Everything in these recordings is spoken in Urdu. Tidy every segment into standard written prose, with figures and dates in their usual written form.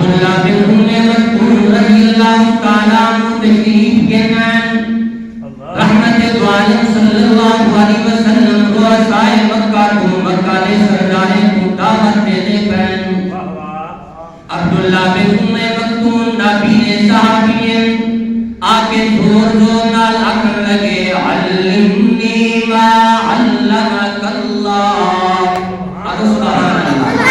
عبداللہ بن ام مکتوم رضی اللہ تعالیٰ عنہ تشریف کے نام رحمت دو عالم صلی اللہ علیہ وسلم رؤسائے مکہ کو مکہ دے سردارے کو دعوت دینے پہن عبداللہ بن ام مکتوم نبی نے صحابین آکے زور زور نال آکر لگے علمنی ما علمک اللہ سبحان اللہ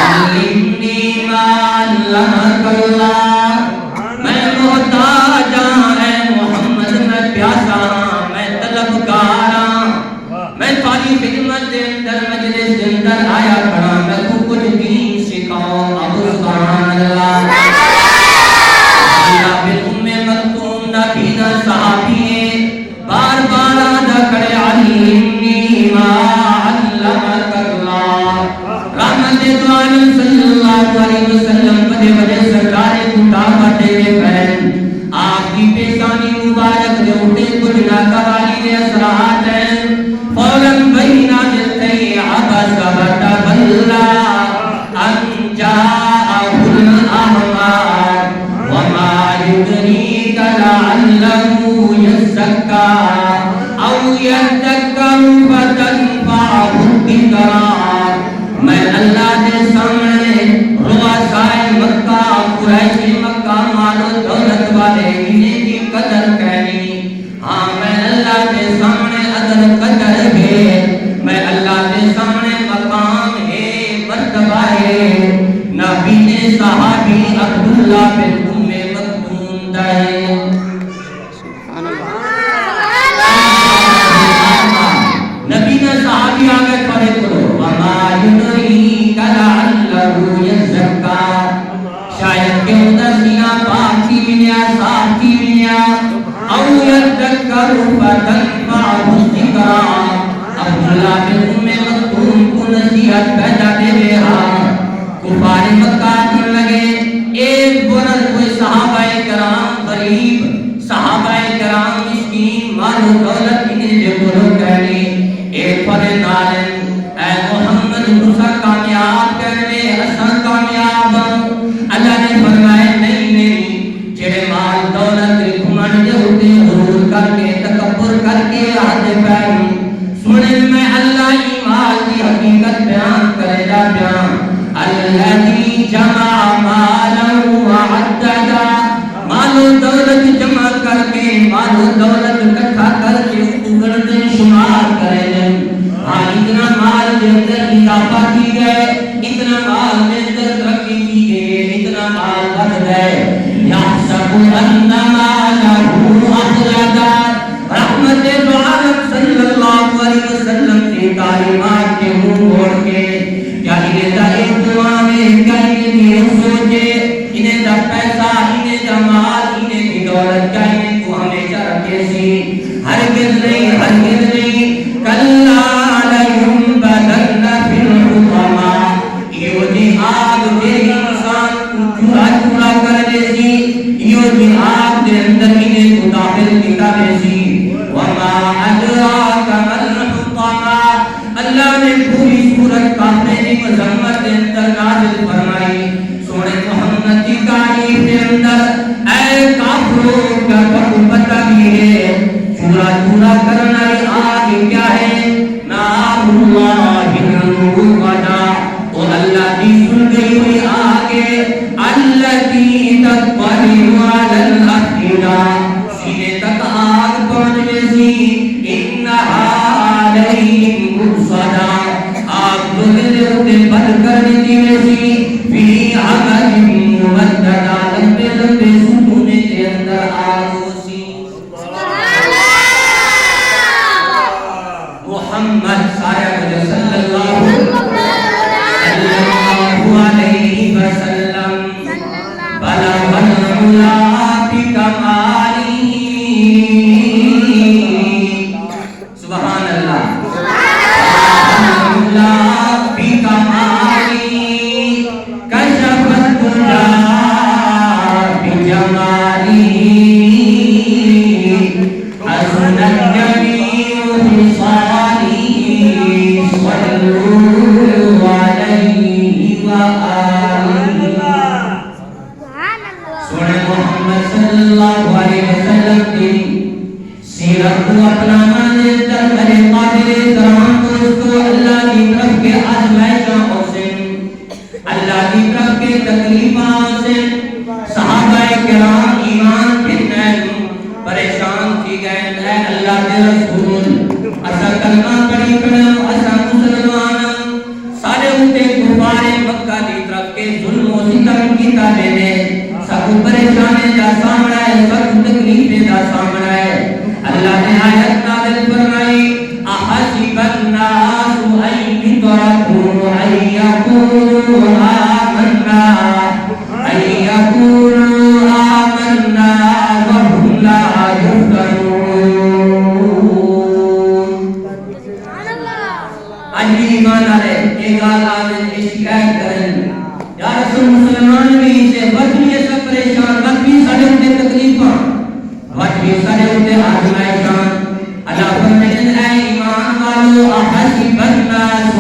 علمنی ما علمک اللہ میں محتاج اے محمد میں پیاسا میں طلبگار میں تاری خدمت دے اندر مجلس دے اندر آیا کھڑا میں کو کچھ دین سکھاؤں ابو سبحان اللہ عبداللہ بن ام مکتوم نبی نہ صحابی بار بار آدھا کرے علمنی ما علمک اللہ رحمت دو عالم صلی اللہ علیہ وسلم بڑے بڑے سرکارے کو دعوت دینے پہن آپ کی پیشانی مبارک دے اٹھے کچھ ناکوالی دے اثرات ہیں فوراً وہی نازل تھی عبس وتولى ان جاءه الاعمى وما يدريك لعله يزكى او يذكر فتنفعه الذكرى میں اللہ کے سامنے رؤسائے مکہ قریش مکہ مال و دولت والے انہیں کی قدر کہنی ہاں میں اللہ کے سامنے عدل قدر ہے میں اللہ کے سامنے مقام ہے مرتبہ ہے نبی نے صحابی عبداللہ بن ام مکتوم دائے نبی نے صحابی آگے کھڑے کرو وما يدريك لعله يزكى شاید کہ اندر سینہ پاک کی بنیا صاف کی بنیا او يذكر فتنفعه الذكرى عبداللہ بن ام مکتوم کو نصیحت پیدا دے رہا کفار مکہ کر لگے ایک برد کوئی صحابہ کرام غریب صحابہ کرام مسکین مال و دولت انہیں جو بولو کہنے ایک پر نالن اے محمد موسیٰ کامیاب کرنے حسن کامیاب اللہ نے فرمائے نہیں جڑے مال دولت گھمن دے ہوتے غرور کر کے تکبر کر کے آدھے پہن سنے میں اللہ ہی مال کی حقیقت بیان کرے گا بیان الذی جمع مالا وعددا مال و دولت جمع کر کے مال و دولت اکٹھا کر کے اگڑنے شمار کرے اتنا مال دے اندر اضافہ کی گئے اتنا مال دے اندر ترقی کی گئی اتنا مال بڑھ گئے یحسب ان مالہ اخلدا رحمت دو عالم صلی اللہ علیہ وسلم کی تعلیمات کے منہ موڑ کے کیا انہیں دا ایک دعا میں کیا انہیں سوچے انہیں دا پیسہ انہیں دا مال انہیں کی دولت کیا انہیں کو ہمیشہ رکھے سی ہرگز نہیں کلا لینبذن فی الحطمہ یہ جہاد دے انسان کو چورا چورا کر دے سی یہ جہاد دے اندر انہیں کو داخل کیا دے سی وما ادراک ما الحطمہ اللہ نے پوری سورت کافرے کی مذمت دے اندر نازل فرمائی سونے محمد کی تعریف دے اندر اے کافروں کا پتہ بھی ہے چورا چورا کرنا آگ کیا ہے نار اللہ الموقدہ اور اللہ کی سن گئی ہوئی آگے التی تطلع علی الافئدہ سینے تک آگ پہنچنے سی انہا علیہم مرصدہ آگ دلے ہوتے بند کر دینے سی فی عمد ممددہ لمبے لمبے ستونے کے اندر آگ سی محمد سایہ مجھے صلی اللہ علیہ وسلم بلغ العلا بکمالی سبحان اللہ بلغ العلا بکمالی کشف الدجا بجمالی پہ نے سب پریشانی کا سامنا ہے سب تکلیفیں کا سامنا ہے اللہ نے آیت نازل فرمائی احسب الناس ان يتركوا ان يقولوا آمنا وهم لا يفتنون آج ایمان والے ایک گال آنے شکایت کریں یا رسول مسلمان بھی سے بچ بھی سب پریشان بچ بھی سارے ہوتے تکلیفاں بچ بھی سارے ہوتے آزمائشاں اللہ فرمائے اے ایمان والو احسب الناس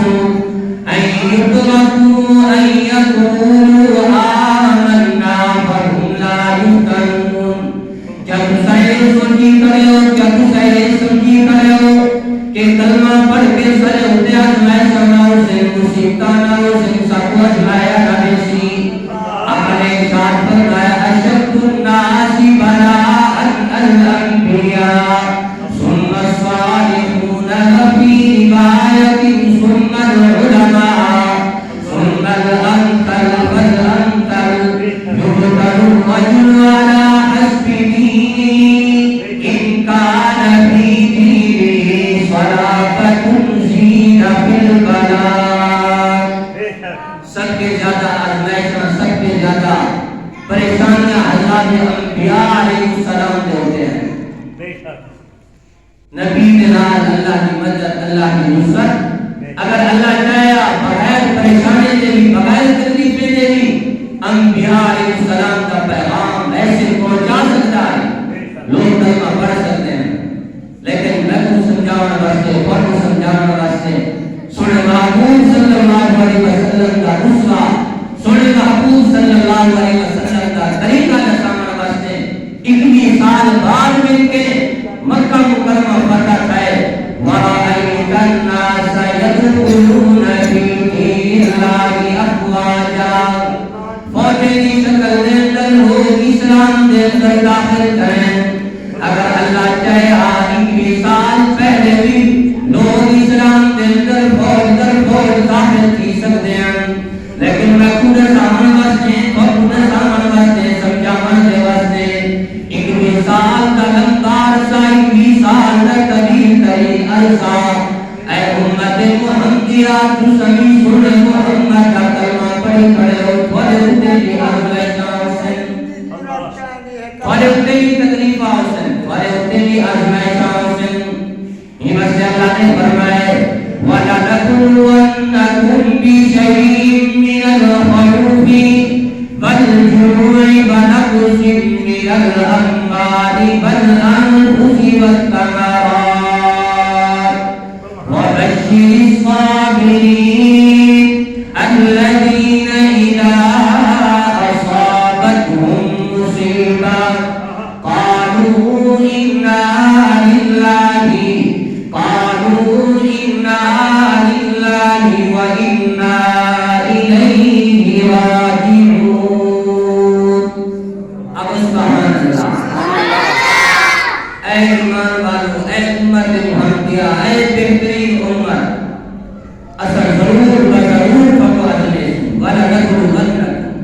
ان يتركوا ان يقولوا آمنا وهم لا يفتنون کیا تم سارے سمجھی کرے ہو کہ کلمہ پڑھ کے سارے ہوتے آزمائشاں نہ ہو سے مصیبتاں نہ ہو سے سب کو آزمایا نہ بیسی اپنے ساتھ فرمایا اشد الناس بلاء الانبیاء ثم الصالحون وفي روایت ثم العلماء ثم الامثل فالامثل يبتلى الرجل على حسب دينه ان كان في دينه صلابة زين في البلاء سب کے زیادہ آزمائشاں سب کے زیادہ پریشانیاں حضرات انبیاء علیہ السلام دے ہوتے ہیں نبی کے نال اللہ کی مدد اللہ کی نصرت اگر اللہ چاہیا بغیر پریشانی دے بھی بغیر تکلیفیں دے بھی انبیاء علیہ السلام کا پیغام ایسے پہنچا سکتا ہے لوگ کلمہ پڑھ سکتے ہیں لیکن میں کو سمجھانا واسطے اور کو سمجھانا واسطے سنے محبوب صلی اللہ علیہ وسلم کا نسخہ سنے محبوب صلی اللہ علیہ وسلم کا طریقہ دکھانا واسطے 21 سال بعد مل کے مکہ مکرمہ فتح ہے وَرَأَيْتَ النَّاسَ يَدْخُلُونَ فِي دِينِ اللَّهِ أَفْوَاجًا فوجے کی شکل دے اندر لوگ اسلام دے اندر داخل کریں اگر اللہ چاہے 21 سال پہلے بھی لوگ اسلام دے اندر فوج در فوج داخل کی سکتے ہیں لیکن میں خود سامان واسطے اور خود سامان واسطے سمجھامان دے واسطے 21 سال کا لمبا عرصہ 21 سال کا طویل ترین عرصہ اے امت محمدیہ تو سبھی سن محمد کا کلمہ پڑھی کھڑے ہو تھوڑے ہوتے کی آزمائشاں حسین تھوڑے ہوتے کی تکلیفہ حسین تھوڑے ہوتے کی آزمائشاں حسین ہمت سے اللہ نے فرمائے وَلَنَبْلُوَنَّكُمْ بِشَيْءٍ مِّنَ الْخَوْفِ وَالْجُوعِ وَنَقْصٍ مِّنَ الْأَمْوَالِ وَالْأَنفُسِ وَالثَّمَرَاتِ وَبَشِّرِ الصَّابِرِينَ الَّذِينَ إِذَا أَصَابَتْهُم مُّصِيبَةٌ قَالُوا إِنَّا لِلَّهِ وَإِنَّا إِلَيْهِ راجعون اب سبحان اللہ اے ایمان والو اے امت محمدیہ اے بہترین امت اثر ضرور بضرور فقاتلے وَلَنَبْلُوَنَّكُمْ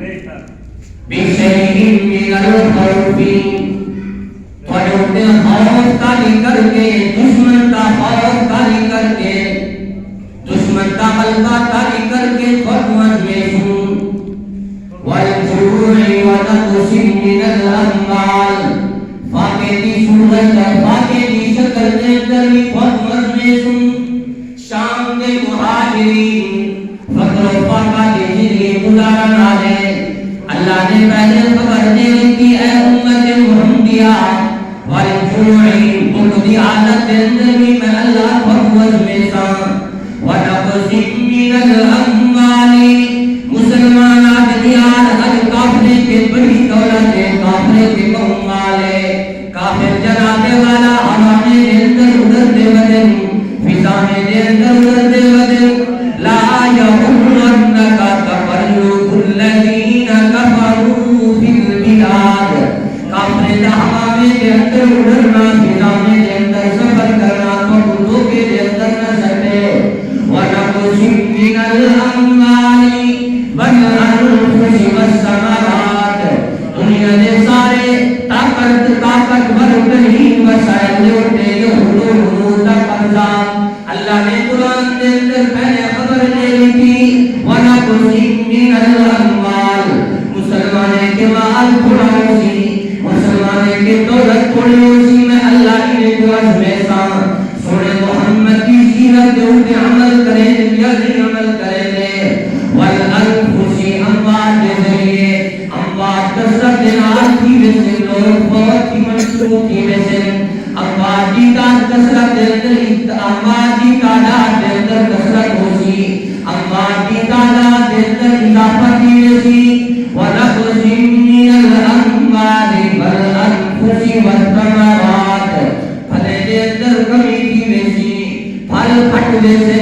بِشَيْءٍ مِّنَ الْخَوْفِ تھوڑے خوف کاری کر کے دشمن کا خوف کاری کر کے دشمن کا غلبہ کاری کر کے فرمت میں ہوں والجوع ونقص من الاموال فاقے کی صورت ہے فاقے کی شکل کے اندر بھی فرمت میں ہوں شام کے مہاجرین فقر و فاقہ کے ذریعے گزارنا ہے اللہ نے پہلے خبر دے دی اے امت محمدیہ والجوع بغضی حالت کے اندر بھی میں اللہ فرمت میں سان وَنَقْصٍ مِّنَ الْأَمْوَالِ مسلمان آدھیار ہر کافرے کے بڑی دولت ہے کافرے کے مہمالے کافر جنابے والا ہمانے دے اندر ادھر دے ودن فضانے دے اندر ادھر دے ودن لا يَغُرَّنَّكَ تَقَلُّبُ الَّذِينَ كَفَرُوا فِي الْبِلَادِ کافر ہمانے دے اندر ادھرنا فضانے دے اندر سفر کرنا تو دھوکے دے اندر نہ سکتے وَنَقْصٍ مِّنَ الْأَمْوَالِ وَالْأَنفُسِ وَالثَّمَرَاتِ من الاموال مسلمانے کے مال تھوڑا ہو سی مسلمانے کے دولت تھوڑی ہو سی میں اللہ انہیں جو عزمِ سان سونے محمد کی سیرت دے اوپر عمل کریں یا نہیں عمل کریں دے والانفس اموات کے ذریعے اموات کثرت دینات کی وجہ سے لوگ بہت کی منصوب کی وجہ سے اموات کی کثرت دے اندر اموات کی تعداد دے اندر کثرت ہو سی اموات کی تعداد دے اندر اضافہ کی وجہ سی ونقص من الاموال والانفس والثمرات پھلے دے اندر کمی کی وجہ سی پھل پھٹ دے سے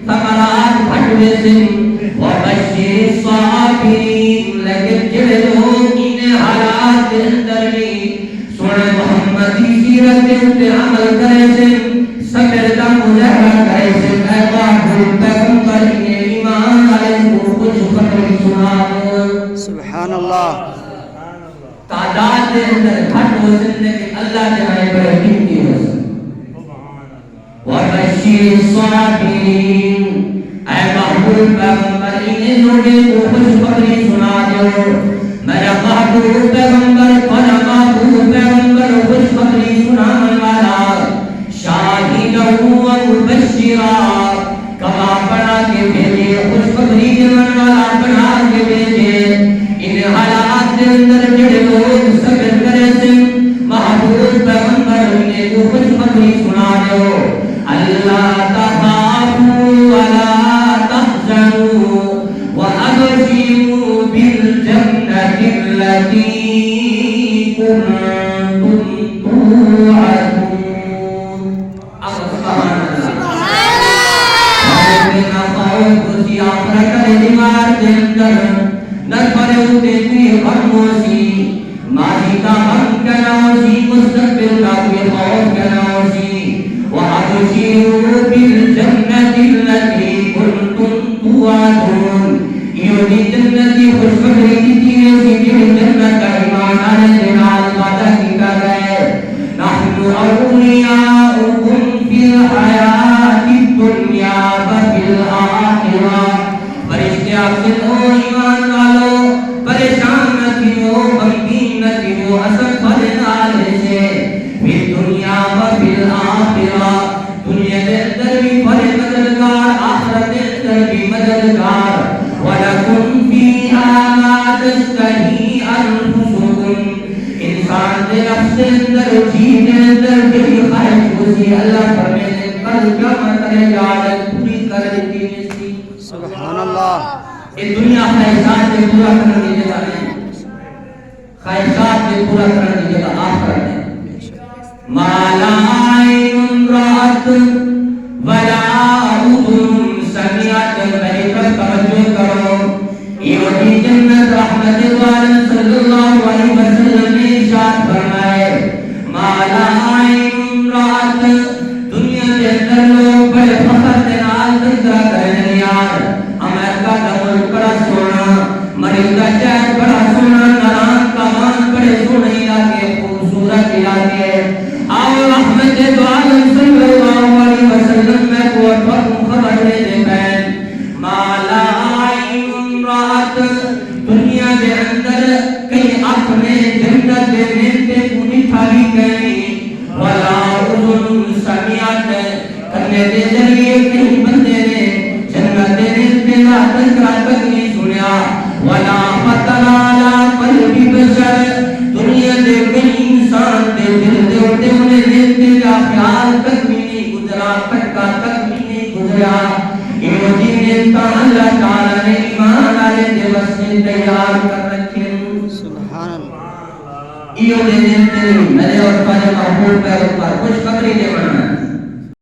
ثمرات پھٹ دے سے وبشر الصابرین لیکن جڑے لوگ انہیں حالات کے اندر بھی سونے محمد کی سیرت کے اوپر عمل کرے سے صبر کا مظاہرہ کرے سے اے باپ پیغمبر انہیں ایمان والے کو کچھ خبر سنا دو سبحان اللہ تعداد کے اندر گھٹ ہو سکتے کہ اللہ کے رائے پر قیمتی ہو سکتے وبشر الصابرین اے محبوب پیغمبر انہیں لوگوں کو خوشخبری سنا دو میرا محبوب پیغمبر اور محبوب پیغمبر خوشخبری سنانے والا شاہدہ و مبشرا کما بنا کے بھیجے خوشخبری دینے والا بنا کے بھیجے ان حالات کے اندر جڑے لوگ صبر کرے سے محبوب پیغمبر انہیں کو خوشخبری سنا دو اللہ تخافوا ولا تحزنوا وابشروا بالجنة التي كنتم توعدون سبحان ماضی کا غم کنا ہوسی مستقبل کا کوئی خوف کنا ہوسی وَأَبْشِرُوا بِالْجَنَّةِ الَّتِي كُنْتُمْ تُوعَدُونَ یہ جنت کی خوشخبری دی ہے کہ جنت کا ایمان آنے سے نال وعدہ کیا گیا ہے نحن اولیاؤکم فی الحیات الدنیا وفی الآخرہ فرشتے آپ سے او ایمان والو پریشان نہ تھیو غمگین نہ تھیو اثر پڑھنے سے فی دنیا وفی الآخرہ دنیا کے اندر بھی بڑے مددگار آخرت کے اندر بھی مددگار وَلَكُمْ فِيهَا مَا تَشْتَهِي أَنفُسُكُمْ انسان کے نفس کے اندر جی کے اندر بھی خواہش ہوتی اللہ فرمائے کل جمع کرے جالت پوری کر دیتی ہے سبحان اللہ یہ دنیا خواہشات سے پورا کرنے کی جگہ نہیں خواہشات سے پورا کرنے کی جگہ آخرت ہے مَا لَا عَيْنٌ رَأَتْ وَلَا أُذُنٌ سَمِعَتْ میری طرف توجہ کرو یہ وہی جنت رحمت والد صلی اللہ علیہ وسلم نے ارشاد فرمائے مَا لَا عَيْنٌ رَأَتْ دنیا کے اندر لوگ بڑے فخر کے نال تذکرہ کریں یار امریکہ کا ملک بڑا سونا مریض کا شہر بڑا سونا نران کا مان بڑے سونے علاقے خوبصورت علاقے آؤ رحمت عالم صلی اللہ علیہ وسلم میں کو خبر دے دے بین مَا لَا عَيْنٌ رَأَتْ دنیا کے اندر کئی آنکھ میں جنت دے نعمتیں پوری ٹھاری گئی وَلَا أُذُنٌ سَمِعَتْ کرنے دے ذریعے کئی بندے نے جنت دے نعمتیں کا تذکرہ تک نہیں سنیا وَلَا خَطَرَ عَلَىٰ قَلْبِ بَشَرٍ دنیا دے کئی انسان دے دل دے اٹھے انہیں نعمتیں کا خیال تک بھی نہیں گزرا پھٹکا تک بھی نہیں گزرا یہ وجہ نعمتاں اللہ تعالیٰ نے ایمان والے دے واسطے تیار کر رکھے سبحان اللہ یہ نعمتیں میرے اور تمہارے